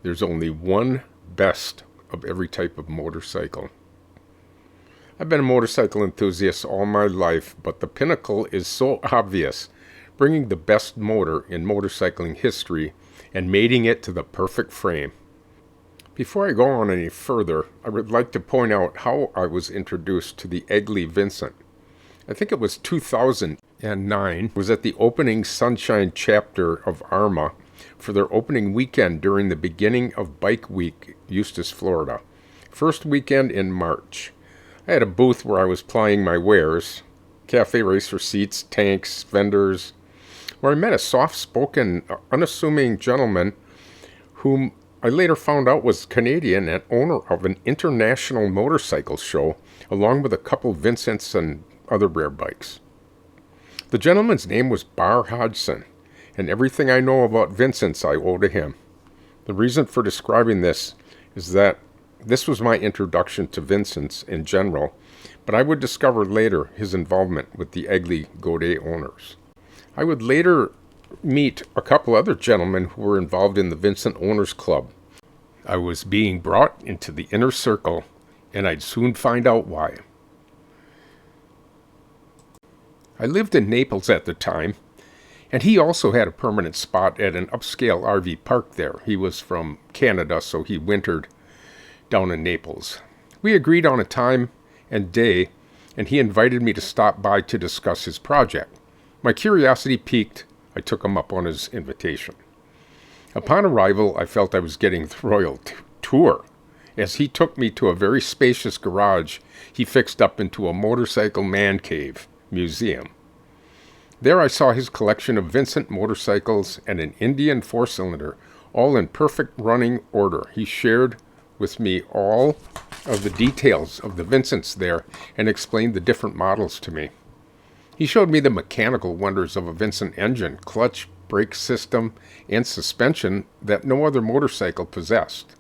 there's only one best of every type of motorcycle. I've been a motorcycle enthusiast all my life, but the pinnacle is so obvious, bringing the best motor in motorcycling history and mating it to the perfect frame. Before I go on any further, I would like to point out how I was introduced to the EGLI Vincent. I think it was 2009. It was at the opening Sunshine chapter of ARMA for their opening weekend during the beginning of Bike Week, Eustis, Florida. First weekend in March. I had a booth where I was plying my wares, cafe racer seats, tanks, vendors, where I met a soft-spoken, unassuming gentleman whom I later found out was Canadian and owner of an international motorcycle show, along with a couple Vincents and other rare bikes. The gentleman's name was Bar Hodgson, and everything I know about Vincents I owe to him. The reason for describing this is that this was my introduction to Vincents in general, but I would discover later his involvement with the EGLI Godet owners. I would later meet a couple other gentlemen who were involved in the Vincent Owners Club. I was being brought into the inner circle, and I'd soon find out why. I lived in Naples at the time, and he also had a permanent spot at an upscale RV park there. He was from Canada, so he wintered down in Naples. We agreed on a time and day, and he invited me to stop by to discuss his project. My curiosity piqued. I took him up on his invitation. Upon arrival, I felt I was getting the royal tour, as he took me to a very spacious garage he fixed up into a motorcycle man cave museum. There I saw his collection of Vincent motorcycles and an Indian four-cylinder, all in perfect running order. He shared with me all of the details of the Vincents there and explained the different models to me. He showed me the mechanical wonders of a Vincent engine, clutch, brake system, and suspension that no other motorcycle possessed.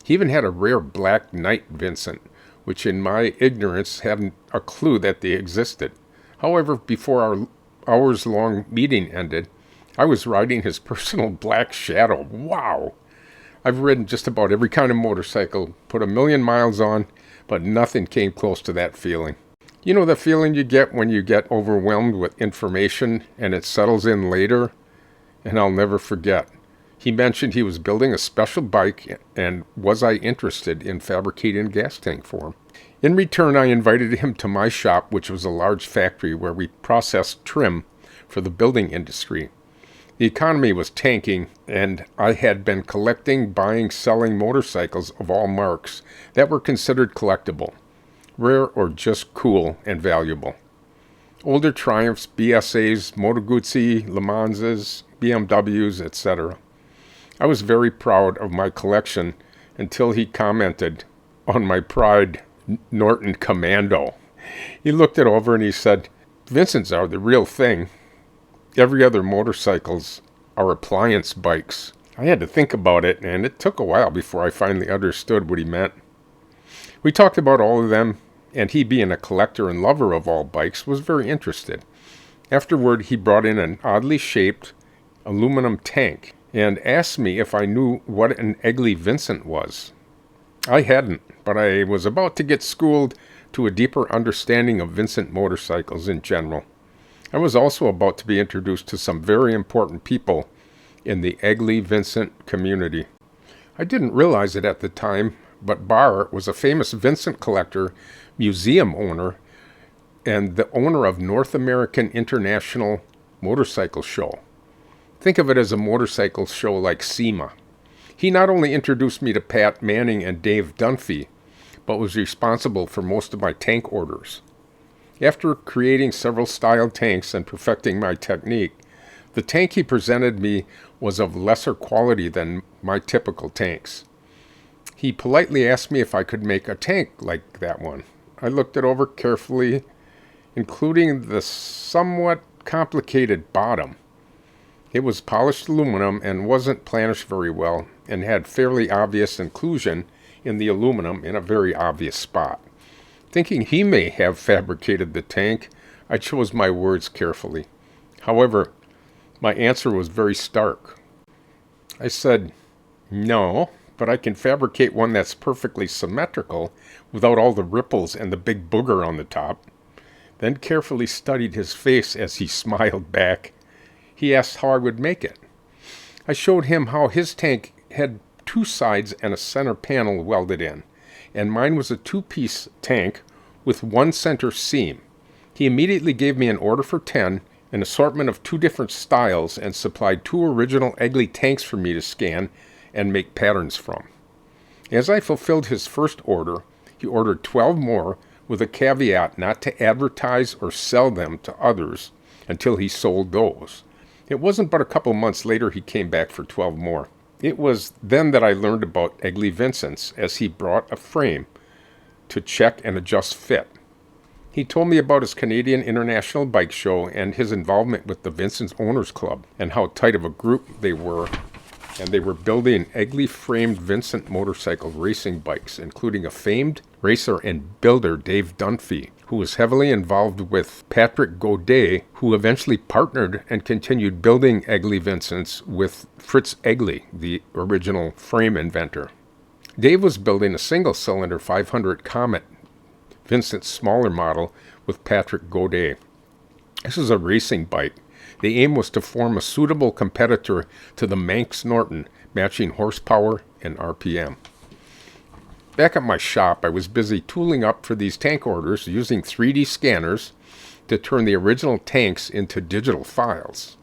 He even had a rare Black Knight Vincent, which in my ignorance hadn't a clue that they existed. However, before our hours-long meeting ended, I was riding his personal Black Shadow. Wow! I've ridden just about every kind of motorcycle, put 1,000,000 miles on, but nothing came close to that feeling. You know the feeling you get when you get overwhelmed with information and it settles in later? And I'll never forget. He mentioned he was building a special bike and was I interested in fabricating a gas tank for him. In return, I invited him to my shop, which was a large factory where we processed trim for the building industry. The economy was tanking, and I had been collecting, buying, selling motorcycles of all marks that were considered collectible, rare or just cool and valuable. Older Triumphs, BSAs, Moto Guzzi, Le Manses, BMWs, etc. I was very proud of my collection until he commented on my Pride Norton Commando. He looked it over and he said, "Vincents are the real thing. Every other motorcycles are appliance bikes." I had to think about it, and it took a while before I finally understood what he meant. We talked about all of them, and he, being a collector and lover of all bikes, was very interested. Afterward, he brought in an oddly shaped aluminum tank and asked me if I knew what an EGLI Vincent was. I hadn't, but I was about to get schooled to a deeper understanding of Vincent motorcycles in general. I was also about to be introduced to some very important people in the EGLI Vincent community. I didn't realize it at the time, but Bar was a famous Vincent collector, museum owner, and the owner of North American International Motorcycle Show. Think of it as a motorcycle show like SEMA. He not only introduced me to Pat Manning and Dave Dunphy, but was responsible for most of my tank orders. After creating several style tanks and perfecting my technique, the tank he presented me was of lesser quality than my typical tanks. He politely asked me if I could make a tank like that one. I looked it over carefully, including the somewhat complicated bottom. It was polished aluminum and wasn't planished very well, and had fairly obvious inclusion in the aluminum in a very obvious spot. Thinking he may have fabricated the tank, I chose my words carefully. However, my answer was very stark. I said, No, but I can fabricate one that's perfectly symmetrical without all the ripples and the big booger on the top. Then carefully studied his face as he smiled back. He asked how I would make it. I showed him how his tank had two sides and a center panel welded in, and mine was a two-piece tank with one center seam. He immediately gave me an order for 10, an assortment of 2 different styles, and supplied 2 original EGLI tanks for me to scan and make patterns from. As I fulfilled his first order, he ordered 12 more with a caveat not to advertise or sell them to others until he sold those. It wasn't but a couple months later he came back for 12 more. It was then that I learned about EGLI Vincents, as he brought a frame to check and adjust fit. He told me about his Canadian International Bike Show and his involvement with the Vincent Owners Club and how tight of a group they were, and they were building EGLI-framed Vincent motorcycle racing bikes, including a famed racer and builder, Dave Dunphy, who was heavily involved with Patrick Godet, who eventually partnered and continued building EGLI Vincents with Fritz EGLI, the original frame inventor. Dave was building a single-cylinder 500 Comet Vincent's smaller model with Patrick Godet. This is a racing bike. The aim was to form a suitable competitor to the Manx Norton, matching horsepower and RPM. Back at my shop, I was busy tooling up for these tank orders using 3D scanners to turn the original tanks into digital files.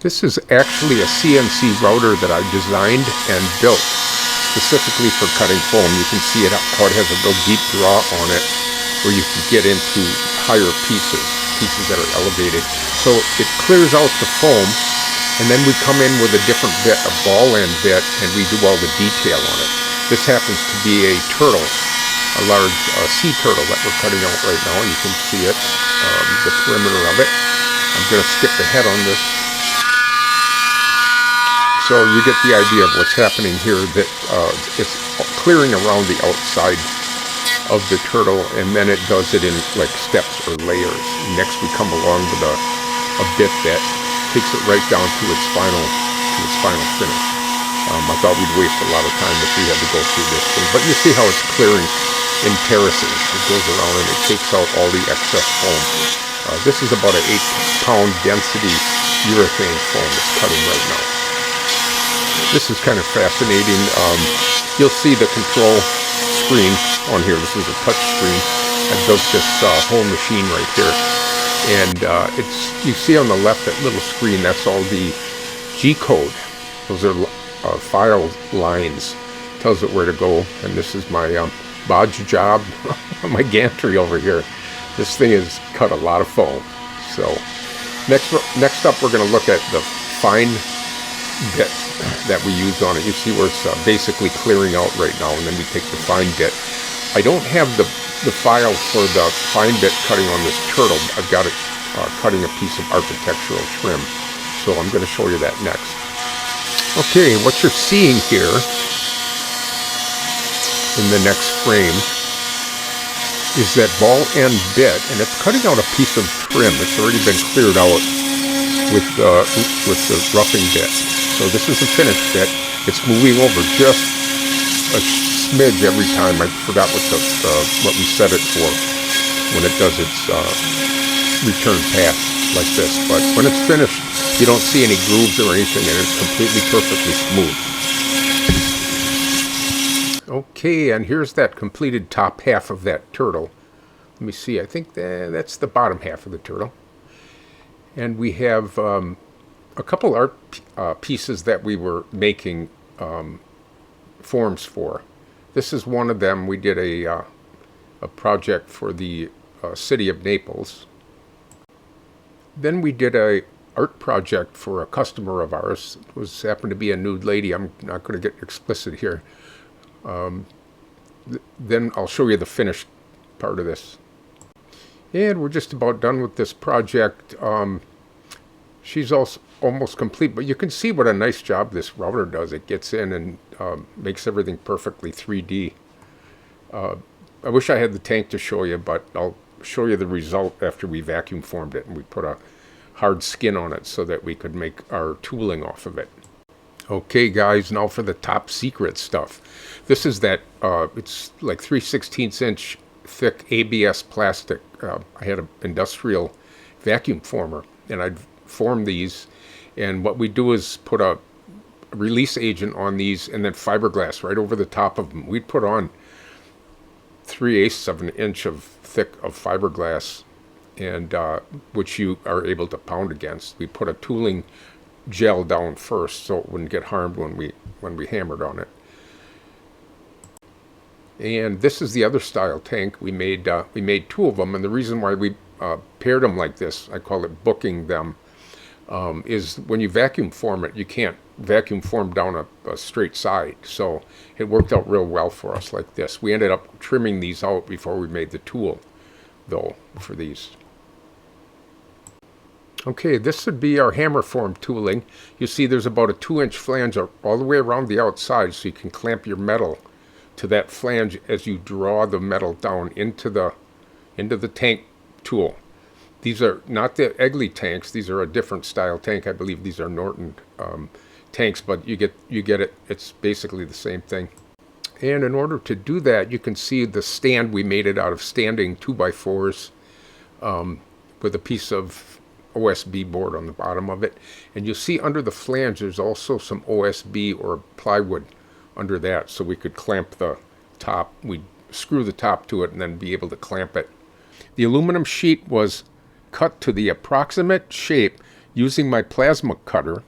This is actually a CNC router that I designed and built specifically for cutting foam. You can see how it has a real deep draw on it, where you can get into higher pieces that are elevated. So it clears out the foam, and then we come in with a different bit, a ball end bit, and we do all the detail on it. This happens to be a turtle, a large sea turtle that we're cutting out right now, and you can see it, the perimeter of it. I'm going to skip ahead on this. So you get the idea of what's happening here, that it's clearing around the outside of the turtle, and then it does it in like steps or layers. Next we come along with a bit that takes it right down to its final finish. I thought we'd waste a lot of time if we had to go through this thing, but you see how it's clearing in terraces. It goes around and it takes out all the excess foam. This is about an 8-pound density urethane foam that's cutting right now. This is kind of fascinating. You'll see the control screen on here. This is a touch screen. I built this whole machine right here, and you see on the left that little screen. That's all the G code. Those are file lines. Tells it where to go. And this is my bodge job, my gantry over here. This thing has cut a lot of foam. So next up, we're going to look at the fine bit that we use on it. You see where it's basically clearing out right now, and then we take the fine bit. I don't have the file for the fine bit cutting on this turtle. I've got it cutting a piece of architectural trim, so I'm going to show you that next. Okay, what you're seeing here in the next frame is that ball end bit, and it's cutting out a piece of trim. It's already been cleared out with the roughing bit. So this is the finished bit. It's moving over just a smidge every time. I forgot what we set it for when it does its return pass like this. But when it's finished, you don't see any grooves or anything, and it's completely perfectly smooth. Okay, and here's that completed top half of that turtle. Let me see. I think that's the bottom half of the turtle. And we have a couple art pieces that we were making forms for. This is one of them. We did a project for the city of Naples. Then we did a art project for a customer of ours. It happened to be a nude lady. I'm not going to get explicit here. Then I'll show you the finished part of this. And we're just about done with this project. She's also almost complete, but you can see what a nice job this router does. It gets in and makes everything perfectly 3D. I wish I had the tank to show you, but I'll show you the result after we vacuum formed it and we put a hard skin on it so that we could make our tooling off of it. Okay, guys, now for the top secret stuff. This is that, it's like 3/16" thick ABS plastic. I had an industrial vacuum former, and I'd form these. And what we do is put a release agent on these and then fiberglass right over the top of them. We'd put on 3/8 of an inch of thick of fiberglass, and which you are able to pound against. We put a tooling gel down first so it wouldn't get harmed when we hammered on it. And this is the other style tank. We made two of them, and the reason why we paired them like this, I call it booking them, is when you vacuum form it, you can't vacuum form down a straight side. So it worked out real well for us like this. We ended up trimming these out before we made the tool, though, for these. Okay, this would be our hammer form tooling. You see there's about a 2-inch flange all the way around the outside, so you can clamp your metal to that flange as you draw the metal down into the tank tool. These are not the EGLI tanks. These are a different style tank. I believe these are Norton tanks, but you get it. It's basically the same thing. And in order to do that, you can see the stand. We made it out of standing 2x4s with a piece of OSB board on the bottom of it. And you'll see under the flange there's also some OSB or plywood under that, so we could clamp the top. We'd screw the top to it and then be able to clamp it. The aluminum sheet was cut to the approximate shape using my plasma cutter,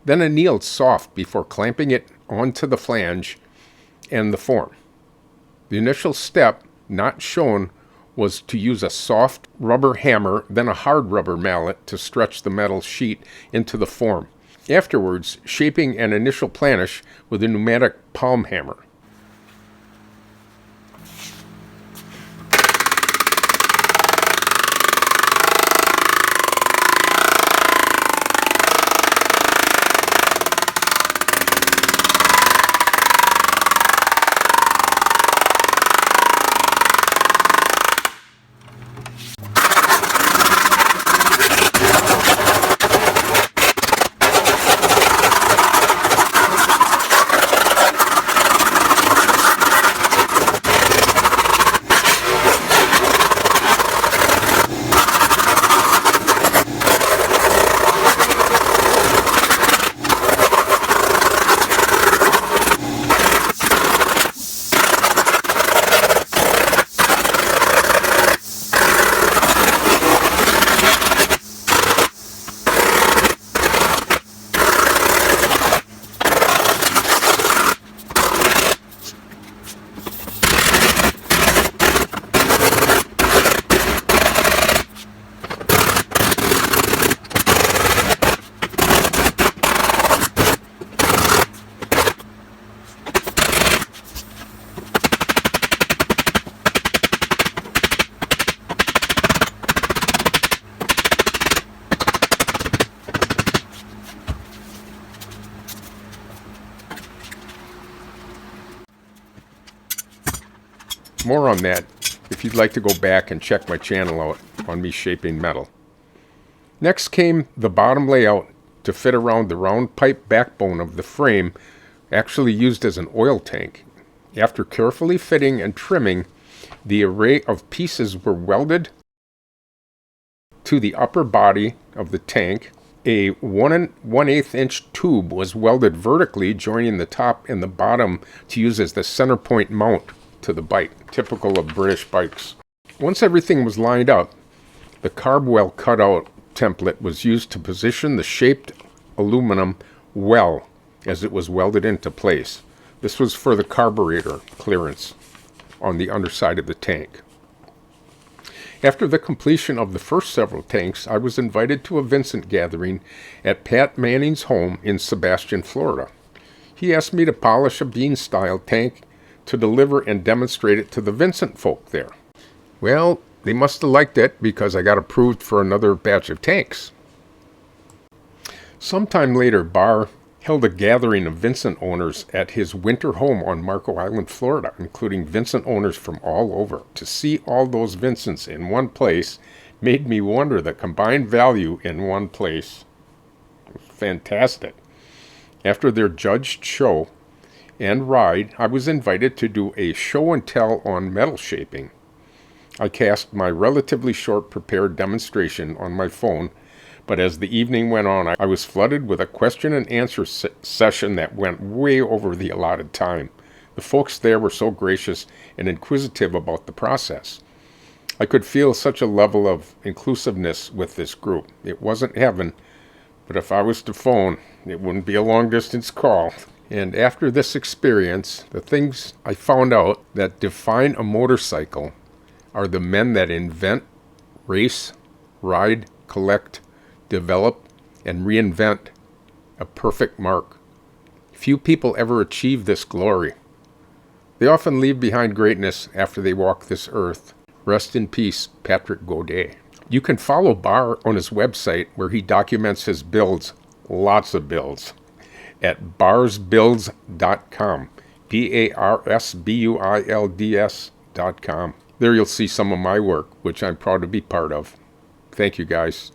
then annealed soft before clamping it onto the flange and the form. The initial step, not shown, was to use a soft rubber hammer, then a hard rubber mallet to stretch the metal sheet into the form. Afterwards, shaping an initial planish with a pneumatic palm hammer. More on that if you'd like to go back and check my channel out on me shaping metal. Next came the bottom layout to fit around the round pipe backbone of the frame, actually used as an oil tank. After carefully fitting and trimming, the array of pieces were welded to the upper body of the tank. A 1 1/8 inch tube was welded vertically, joining the top and the bottom to use as the center point mount to the bike, typical of British bikes. Once everything was lined up, the carb well cutout template was used to position the shaped aluminum well as it was welded into place. This was for the carburetor clearance on the underside of the tank. After the completion of the first several tanks, I was invited to a Vincent gathering at Pat Manning's home in Sebastian, Florida. He asked me to polish a bean-style tank to deliver and demonstrate it to the Vincent folk there. Well, they must have liked it because I got approved for another batch of tanks. Sometime later, Barr held a gathering of Vincent owners at his winter home on Marco Island, Florida, including Vincent owners from all over. To see all those Vincents in one place made me wonder the combined value in one place. Fantastic. After their judged show and ride, I was invited to do a show and tell on metal shaping. I cast my relatively short prepared demonstration on my phone, but as the evening went on, I was flooded with a question and answer session that went way over the allotted time. The folks there were so gracious and inquisitive about the process. I could feel such a level of inclusiveness with this group. It wasn't heaven, but if I was to phone, it wouldn't be a long-distance call. And after this experience, the things I found out that define a motorcycle are the men that invent, race, ride, collect, develop, and reinvent a perfect mark. Few people ever achieve this glory. They often leave behind greatness after they walk this earth. Rest in peace, Patrick Godet. You can follow Bar on his website where he documents his builds, lots of builds, at barsbuilds.com, barsbuilds.com. There you'll see some of my work, which I'm proud to be part of. Thank you, guys.